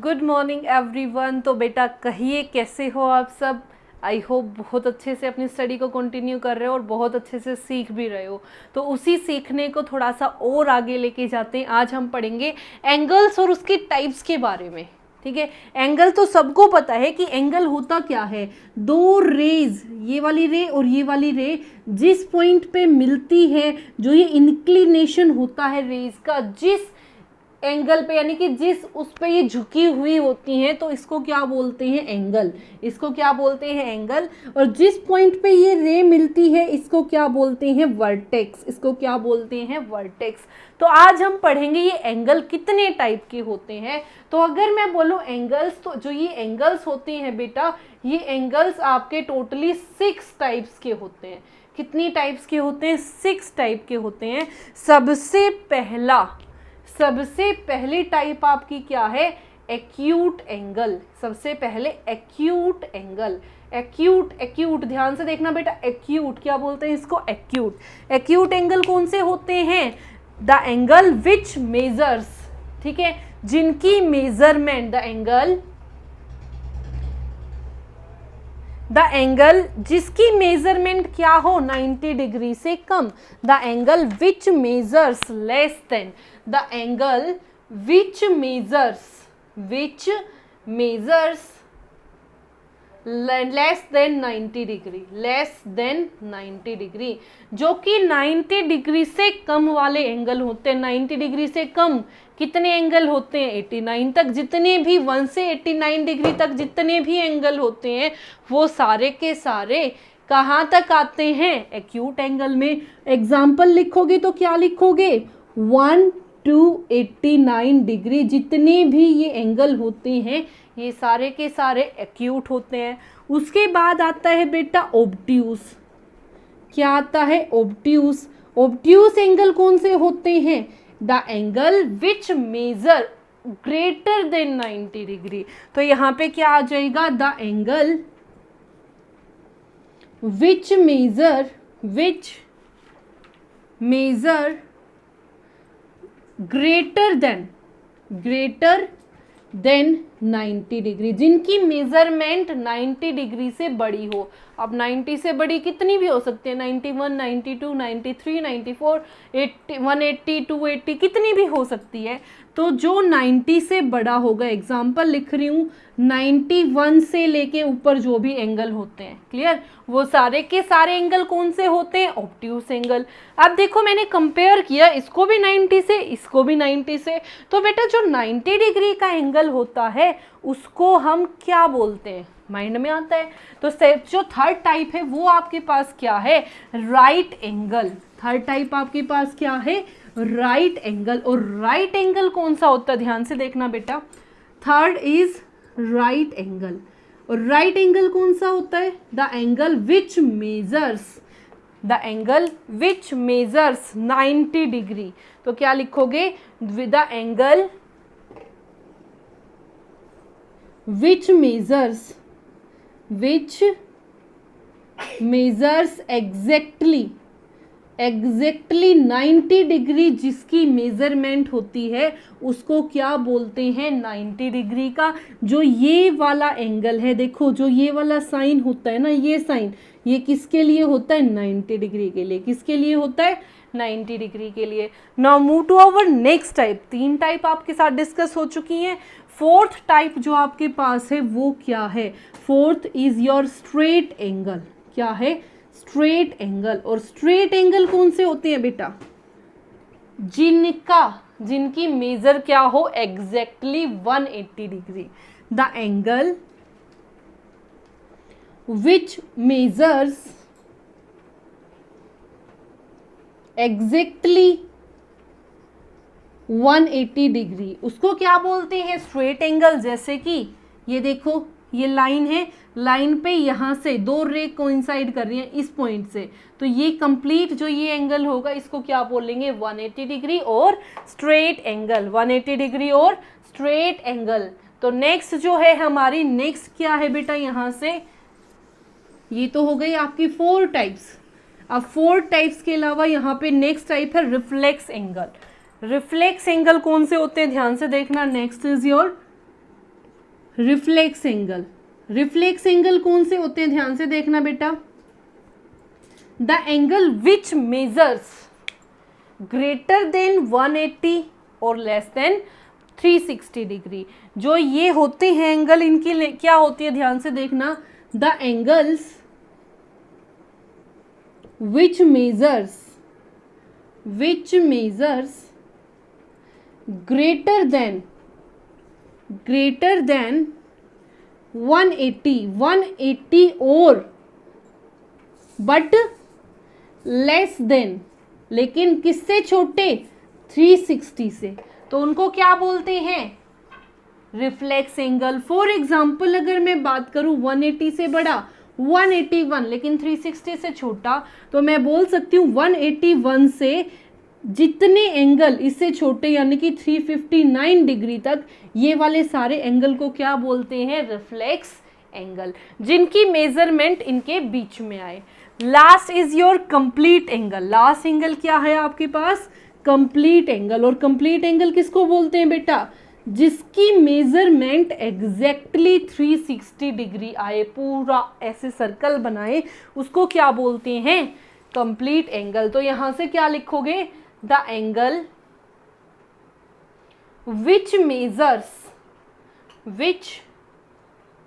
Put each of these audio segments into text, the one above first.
Good morning everyone. तो बेटा कहिए कैसे हो आप सब। आई होप बहुत अच्छे से अपनी स्टडी को कंटिन्यू कर रहे हो और बहुत अच्छे से सीख भी रहे हो। तो उसी सीखने को थोड़ा सा और आगे लेके जाते हैं। आज हम पढ़ेंगे एंगल्स और उसके टाइप्स के बारे में। ठीक है, एंगल तो सबको पता है कि एंगल होता क्या है। दो रेज, ये वाली रे और ये वाली रे जिस पॉइंट पे मिलती है, जो ये इंक्लिनेशन होता है रेज का जिस एंगल पे, यानी कि जिस उस पे ये झुकी हुई होती हैं, तो इसको क्या बोलते हैं, एंगल। इसको क्या बोलते हैं, एंगल। और जिस पॉइंट पे ये रे मिलती है इसको क्या बोलते हैं, वर्टेक्स। इसको क्या बोलते हैं, वर्टेक्स। तो आज हम पढ़ेंगे ये एंगल कितने टाइप के होते हैं। तो अगर मैं बोलूँ एंगल्स, तो जो ये एंगल्स होते हैं बेटा, ये एंगल्स आपके टोटली 6 टाइप्स के होते हैं। कितनी टाइप्स के होते हैं, 6 टाइप के होते हैं। सबसे पहली टाइप आपकी क्या है, एक्यूट एंगल। सबसे पहले एक्यूट एंगल। एक्यूट ध्यान से देखना बेटा, एक्यूट क्या बोलते हैं इसको, एक्यूट एंगल कौन से होते हैं, द एंगल विच मेजर्स। ठीक है, जिनकी मेजरमेंट, द एंगल जिसकी मेजरमेंट क्या हो 90 डिग्री से कम। The angle which measures less than, the angle which measures less than 90 degree, जो कि 90 डिग्री से कम वाले एंगल होते हैं। 90 डिग्री से कम कितने एंगल होते हैं, 89 तक। जितने भी 1 से 89 डिग्री तक जितने भी एंगल होते हैं वो सारे के सारे कहाँ तक आते हैं, एक्यूट एंगल में। एग्जाम्पल लिखोगे तो क्या लिखोगे, 1 to 89 डिग्री जितने भी ये एंगल होते हैं ये सारे के सारे एक्यूट होते हैं। उसके बाद आता है बेटा ओब्ट्यूस। क्या आता है, ओब्ट्यूस। ओब्ट्यूस एंगल कौन से होते हैं, the angle which measure greater than 90 degree. तो यहाँ पे क्या आ जाएगा, the angle which measure greater than 90 degree, जिनकी मेजरमेंट 90 डिग्री से बड़ी हो। अब 90 से बड़ी कितनी भी हो सकती है, 91, 92, 93, 94, 80, 180, 280 कितनी भी हो सकती है। तो जो 90 से बड़ा होगा, एग्जाम्पल लिख रही हूँ, 91 से लेके ऊपर जो भी एंगल होते हैं, क्लियर, वो सारे के सारे एंगल कौन से होते हैं, ऑब्ट्यूस एंगल। अब देखो मैंने कंपेयर किया इसको भी 90 से, इसको भी 90 से। तो बेटा जो 90 डिग्री का एंगल होता है उसको हम क्या बोलते हैं, माइंड में आता है। तो जो थर्ड टाइप है वो आपके पास क्या है, राइट एंगल। थर्ड टाइप आपके पास क्या है, राइट एंगल। और राइट एंगल कौन सा होता है, ध्यान से देखना बेटा, थर्ड इज राइट एंगल। और राइट एंगल कौन सा होता है, the angle which measures 90 degree. तो क्या लिखोगे, the angle which measures exactly 90 degree, जिसकी मेजरमेंट होती है उसको क्या बोलते हैं, 90 डिग्री का। जो ये वाला एंगल है, देखो जो ये वाला साइन होता है ना, ये साइन, ये किसके लिए होता है, 90 डिग्री के लिए। किसके लिए होता है, 90 डिग्री के लिए। Now move to our next type. 3 type आपके साथ डिस्कस हो चुकी हैं। फोर्थ टाइप जो आपके पास है वो क्या है, fourth is your straight angle. क्या है, स्ट्रेट एंगल। और स्ट्रेट एंगल कौन से होते हैं बेटा, जिनकी मेजर क्या हो, exactly 180 degree. The angle which measures exactly 180 degree, उसको क्या बोलते हैं, स्ट्रेट एंगल। जैसे कि ये देखो, ये लाइन है, लाइन पे यहाँ से 2 रे कोइंसाइड कर रही हैं इस पॉइंट से, तो ये कंप्लीट जो ये एंगल होगा इसको क्या बोलेंगे, 180 डिग्री और स्ट्रेट एंगल। 180 डिग्री और स्ट्रेट एंगल। तो नेक्स्ट जो है हमारी, नेक्स्ट क्या है बेटा, यहाँ से ये तो हो गई आपकी 4 टाइप्स। अब 4 टाइप्स के अलावा यहाँ पे नेक्स्ट टाइप है रिफ्लेक्स एंगल। रिफ्लेक्स एंगल कौन से होते हैं, ध्यान से देखना। Next is your reflex angle. Reflex angle कौन से होते हैं, ध्यान से देखना बेटा। The angle which measures greater than 180 और लेस देन 360 डिग्री। जो ये होते हैं एंगल, इनकी क्या होती है, ध्यान से देखना। The angles which measures greater than 180 और but less than, लेकिन किससे छोटे, 360 से, तो उनको क्या बोलते हैं, रिफ्लेक्स एंगल। फॉर एग्जाम्पल अगर मैं बात करूं 180 से बड़ा 181 लेकिन 360 से छोटा, तो मैं बोल सकती हूँ 181 से जितने एंगल इससे छोटे यानी कि 359 डिग्री तक, ये वाले सारे एंगल को क्या बोलते हैं, रिफ्लेक्स एंगल, जिनकी मेजरमेंट इनके बीच में आए। Last is your complete angle. Last angle क्या है आपके पास, कंप्लीट एंगल। और कंप्लीट एंगल किसको बोलते हैं बेटा, जिसकी मेजरमेंट एग्जैक्टली 360 डिग्री आए, पूरा ऐसे सर्कल बनाए, उसको क्या बोलते हैं, कंप्लीट एंगल। तो यहां से क्या लिखोगे, the angle which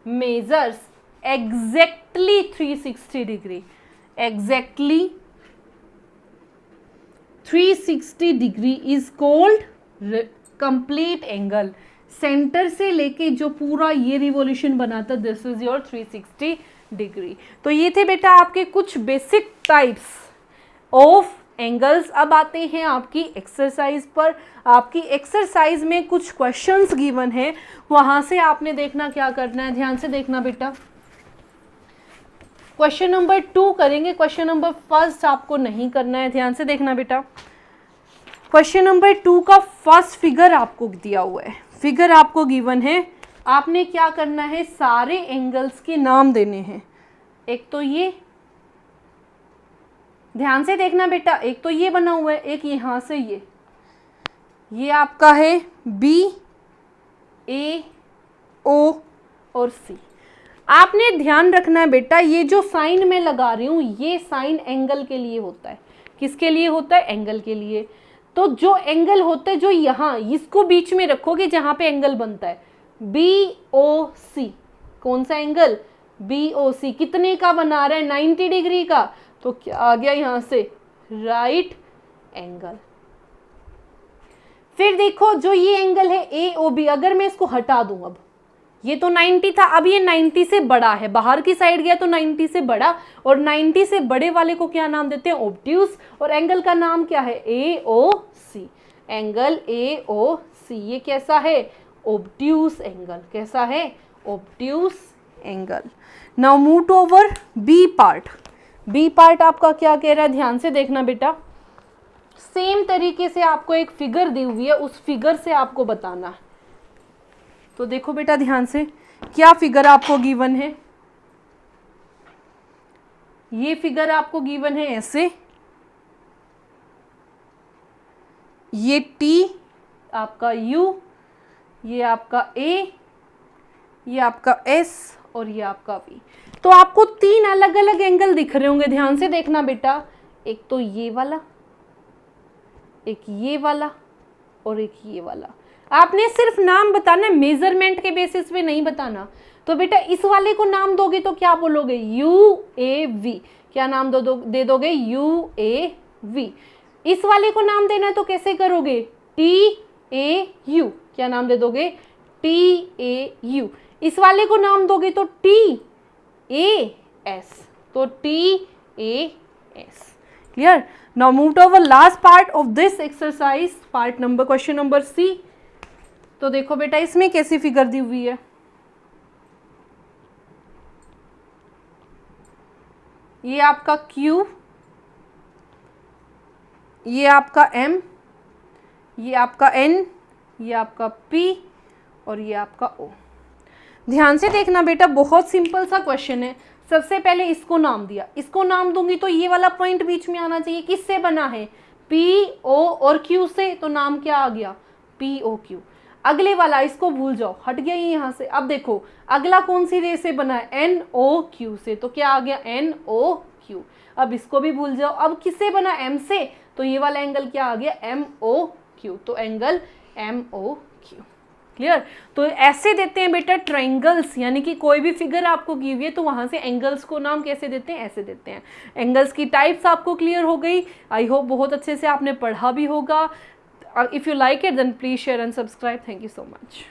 measures exactly 360 degree, exactly 360 degree is called complete angle. Centre से लेके जो पूरा ये रिवॉल्यूशन बनाता, दिस इज योर 360 डिग्री। तो ये थे बेटा आपके कुछ बेसिक टाइप्स ऑफ एंगल्स। अब आते हैं आपकी एक्सरसाइज पर। आपकी एक्सरसाइज में कुछ क्वेश्चंस गिवन है, वहां से आपने देखना क्या करना है, ध्यान से देखना बेटा। क्वेश्चन नंबर 2 करेंगे, क्वेश्चन नंबर 1 आपको नहीं करना है, ध्यान से देखना बेटा। क्वेश्चन नंबर 2 का फर्स्ट फिगर आपको दिया हुआ है, फिगर आपको गिवन है, आपने क्या करना है, सारे एंगल्स के नाम देने हैं। एक तो ये, ध्यान से देखना बेटा, एक तो ये बना हुआ है, एक यहां से ये आपका है बी, ए, ओ और सी। आपने ध्यान रखना है बेटा, ये जो साइन मैं लगा रही हूं, ये साइन एंगल के लिए होता है। किसके लिए होता है, एंगल के लिए। तो जो एंगल होता है, जो यहाँ, इसको बीच में रखोगे जहां पे एंगल बनता है, बी ओ सी। कौन सा एंगल, बी ओ सी। कितने का बना रहा है, 90 डिग्री का, तो क्या आ गया यहां से, राइट एंगल। फिर देखो जो ये एंगल है ए ओ बी, अगर मैं इसको हटा दूं, अब ये तो 90 था, अब ये 90 से बड़ा है, बाहर की साइड गया तो 90 से बड़ा, और 90 से बड़े वाले को क्या नाम देते हैं, ऑब्ट्यूस। और एंगल का नाम क्या है, ए ओ सी। एंगल ए ओ सी, ये कैसा है, ऑब्ट्यूस एंगल। कैसा है, obtuse angle. Now move to our b part. B part आपका क्या कह रहा है, ध्यान से देखना बेटा। सेम तरीके से आपको एक फिगर दी हुई है, उस फिगर से आपको बताना है। तो देखो बेटा ध्यान से, क्या फिगर आपको गिवन है, ये फिगर आपको गिवन है ऐसे, ये टी आपका यू, ये आपका ए, ये आपका एस और ये आपका वी। तो आपको 3 अलग अलग एंगल दिख रहे होंगे, ध्यान से देखना बेटा। एक तो ये वाला, एक ये वाला और एक ये वाला। आपने सिर्फ नाम बताना, मेजरमेंट के बेसिस पे नहीं बताना। तो बेटा इस वाले को नाम दोगे तो क्या बोलोगे, यू ए वी। क्या नाम दे दोगे, यू ए वी। इस वाले को नाम देना तो कैसे करोगे, टी ए यू। क्या नाम दे दोगे, टी ए यू। इस वाले को नाम दोगे तो टी ए एस, तो t a s. Clear. Now move to our last part of this exercise, part number, question number c. तो देखो बेटा इसमें कैसी फिगर दी हुई है, ये आपका Q, ये आपका M, ये आपका N, ये आपका P और ये आपका O। ध्यान से देखना बेटा, बहुत सिंपल सा क्वेश्चन है। सबसे पहले इसको नाम दिया, इसको नाम दूंगी तो ये वाला पॉइंट बीच में आना चाहिए। किससे बना है, P O और Q से, तो नाम क्या आ गया, P O Q। अगले वाला इसको भूल जाओ, हट गया ये यहाँ से। अब देखो अगला कौन सी रे से बना है, NO से, तो क्या आ गया NOQ। अब इसको भी भूल जाओ। अब किससे बना, M से, तो ये वाला एंगल क्या आ गया MOQ, तो एंगल MOQ। क्लियर। तो ऐसे देते हैं बेटा ट्रायंगल्स, यानी कि कोई भी फिगर आपको गी हुई है तो वहां से एंगल्स को नाम कैसे देते हैं, ऐसे देते हैं। एंगल्स की टाइप्स आपको क्लियर हो गई। आई होप बहुत अच्छे से आपने पढ़ा भी होगा। If you like it then please share and subscribe. Thank you so much.